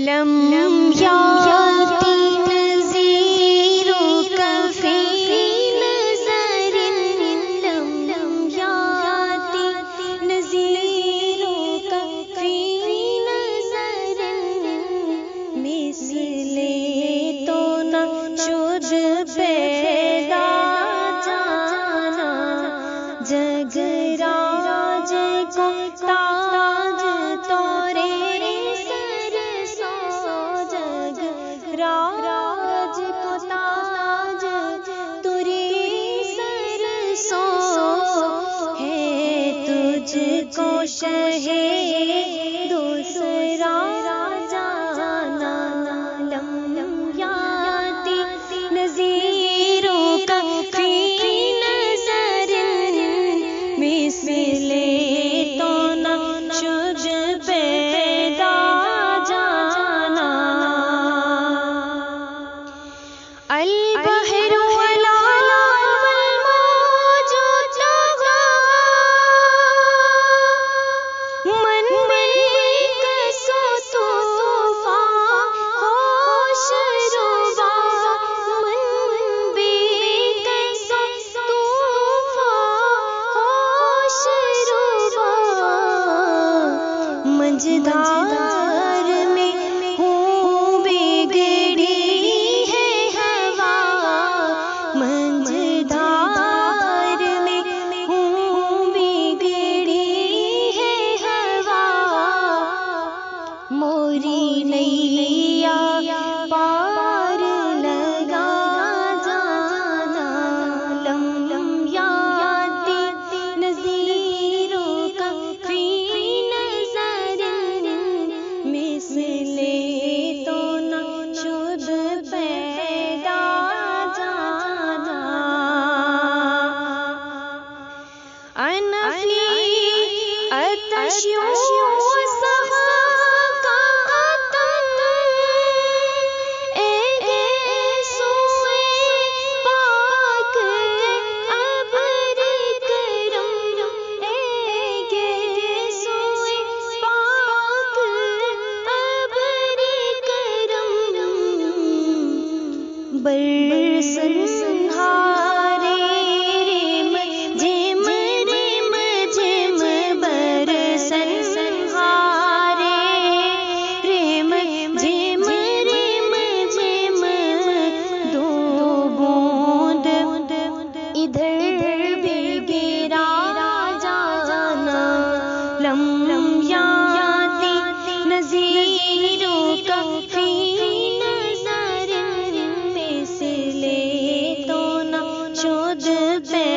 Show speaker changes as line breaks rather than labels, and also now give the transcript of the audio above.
لم یاتی نذیرک فی نظر، لم یاتی نذیرک فی نظر، مثل تو نہ شد پیدا جانا، جگ راج کو تاج تورے راج کو تاج تری سر سو ہے، تجھ کو شہ دوسرا جانا، لم یاتی نذیرک فی نظر، مثل تو نہ شد پیدا جانا، البحر ولا والموج طغى، من کسو طوفان ہوش ربا، من کسو طوفان ہوش ربا، منجدار میں ہوں بگڑی ہے ہوا، منجدار میں ہوں بگڑی ہے ہوا، موری نیا پار لگا جانا، لم یاتی نذیرک فی نظر، مثل تو نہ شد پیدا جانا، انا فی آتش وسخا کا عطن، اے سوئے پاک ابر کرم، اے سوئے پاک ابر کرم، برسنہارے رم جھم رم جھم، برسنہارے رم جھم رم جھم، دو بوند ادھر بھی گرا جانا، لم یاتی نذیرک فی نظر، مثل تو نہ شد پیدا